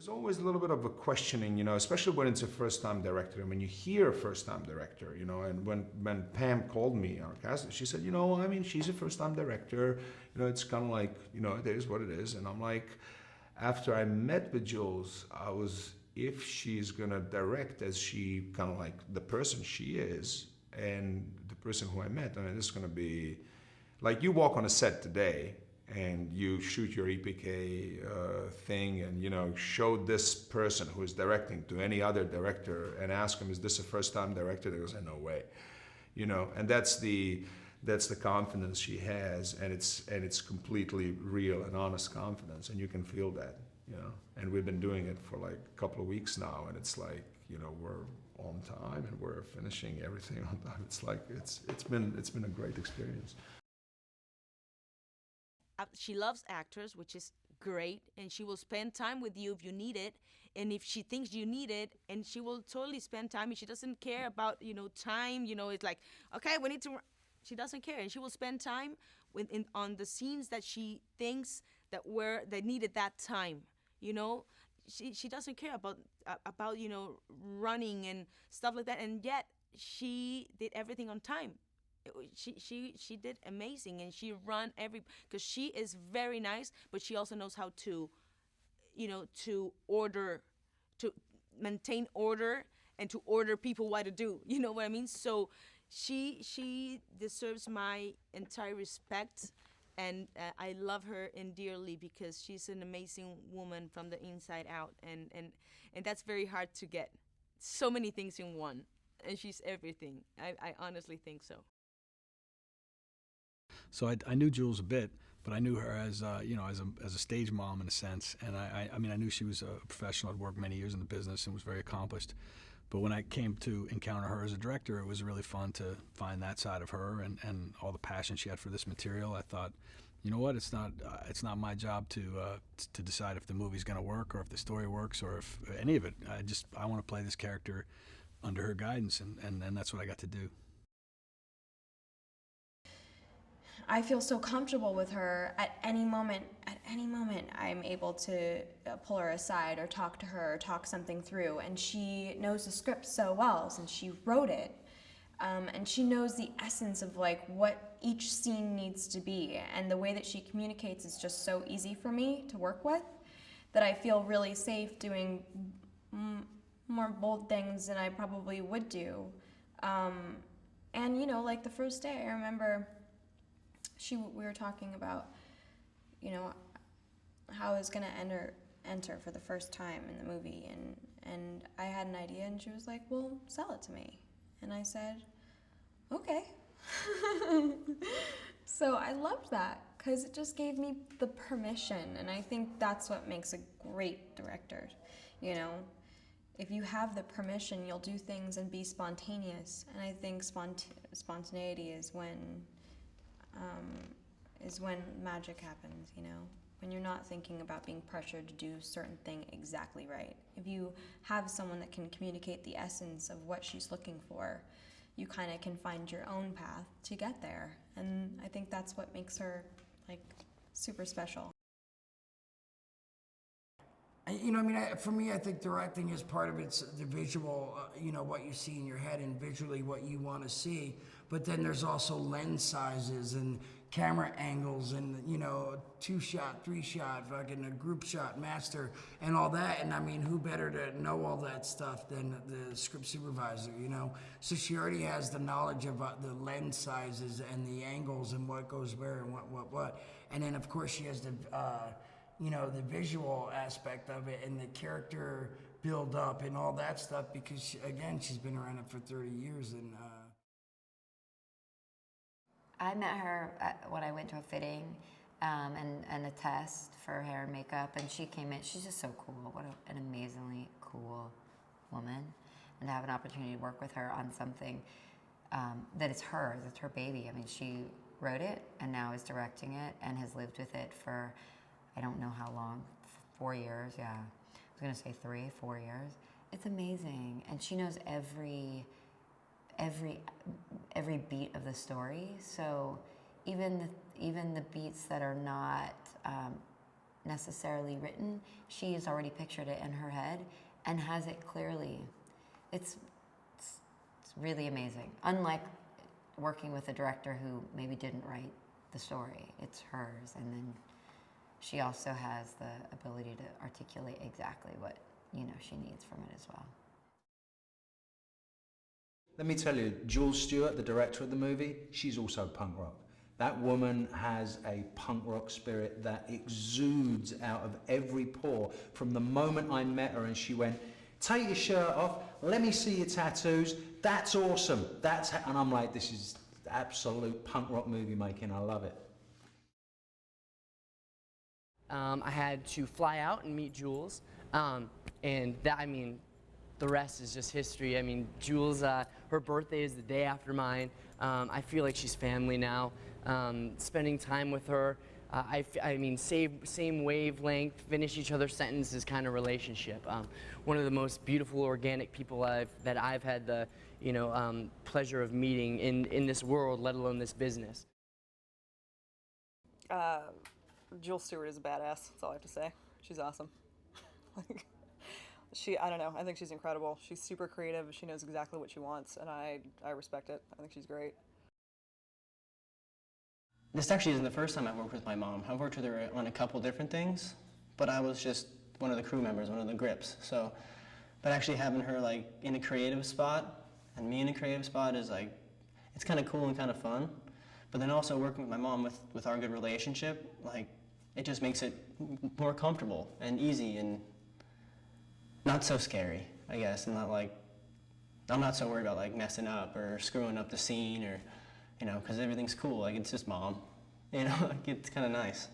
There's always a little bit of a questioning, especially when it's a first-time director. And when you hear a first-time director, and when Pam called me, our cast, she said, she's a first-time director. It's kind of like, it is what it is. And I'm like, after I met with Jules, if she's gonna direct as she kind of like the person she is and the person who I met, this is gonna be like you walk on a set today and you shoot your EPK thing and show this person who is directing to any other director and ask him, is this a first-time director? They go, no way, and that's the confidence she has, and it's completely real and honest confidence, and you can feel that, and we've been doing it for like a couple of weeks now, and it's like, we're on time and we're finishing everything on time. It's like it's been a great experience. She loves actors, which is great, and she will spend time with you if you need it, and if she thinks you need it, and she will totally spend time. And she doesn't care about time. It's like, okay, we need to. She doesn't care, and she will spend time on the scenes that she thinks that needed that time. She doesn't care about running and stuff like that, and yet she did everything on time. She did amazing, and she run because she is very nice, but she also knows how to to maintain order and to order people what to do. You know what I mean? So she deserves my entire respect, and I love her dearly because she's an amazing woman from the inside out, and that's very hard to get. So many things in one, and she's everything. I honestly think so. So I knew Jules a bit, but I knew her as as a stage mom in a sense. And I knew she was a professional, had worked many years in the business and was very accomplished. But when I came to encounter her as a director, it was really fun to find that side of her and all the passion she had for this material. I thought, you know what, it's not my job to decide if the movie's going to work or if the story works or if any of it. I want to play this character under her guidance, and that's what I got to do. I feel so comfortable with her at any moment. I'm able to pull her aside or talk to her or talk something through, and she knows the script so well since she wrote it. And she knows the essence of like what each scene needs to be, and the way that she communicates is just so easy for me to work with that I feel really safe doing more bold things than I probably would do. And like the first day, I remember we were talking about, how I was gonna enter for the first time in the movie, and I had an idea, and she was like, well, sell it to me. And I said, okay. So I loved that because it just gave me the permission, and I think that's what makes a great director. If you have the permission, you'll do things and be spontaneous, and I think spontaneity is when magic happens, when you're not thinking about being pressured to do a certain thing exactly right. If you have someone that can communicate the essence of what she's looking for, you kind of can find your own path to get there. And I think that's what makes her super special. For me, I think directing is part of it's the visual, what you see in your head and visually what you want to see. But then there's also lens sizes and camera angles and, 2-shot, 3-shot, fucking a group shot master and all that. And who better to know all that stuff than the script supervisor, So she already has the knowledge about the lens sizes and the angles and what goes where and what. And then, of course, she has the the visual aspect of it and the character build up and all that stuff because, she's been around it for 30 years. And I met her when I went to a fitting and a test for hair and makeup, and she came in. She's just so cool. What an amazingly cool woman. And to have an opportunity to work with her on something that is hers, it's her baby. She wrote it and now is directing it and has lived with it for I don't know how long, 4 years, yeah. I was gonna say 3, 4 years. It's amazing, and she knows every beat of the story. So even the beats that are not necessarily written. She's already pictured it in her head and has it clearly. It's really amazing. Unlike working with a director who maybe didn't write the story, it's hers, and then she also has the ability to articulate exactly what she needs from it as well. Let me tell you, Jules Stewart, the director of the movie, she's also punk rock. That woman has a punk rock spirit that exudes out of every pore. From the moment I met her and she went, "Take your shirt off, let me see your tattoos, that's awesome." And I'm like, this is absolute punk rock movie making, I love it. I had to fly out and meet Jules, and that, I mean, the rest is just history. I mean, Jules, her birthday is the day after mine. I feel like she's family now. Spending time with her, I mean, same wavelength, finish each other's sentences kind of relationship. One of the most beautiful, organic people that I've had the pleasure of meeting in this world, let alone this business. Jules Stewart is a badass. That's all I have to say. She's awesome. Like, I don't know. I think she's incredible. She's super creative. She knows exactly what she wants, and I respect it. I think she's great. This actually isn't the first time I've worked with my mom. I've worked with her on a couple different things, but I was just one of the crew members, one of the grips. So, but actually having her like in a creative spot and me in a creative spot is like, it's kind of cool and kind of fun. But then also working with my mom with our good relationship, like it just makes it more comfortable and easy and not so scary, I guess, and not like, I'm not so worried about like messing up or screwing up the scene or, because everything's cool, like it's just mom, like it's kind of nice.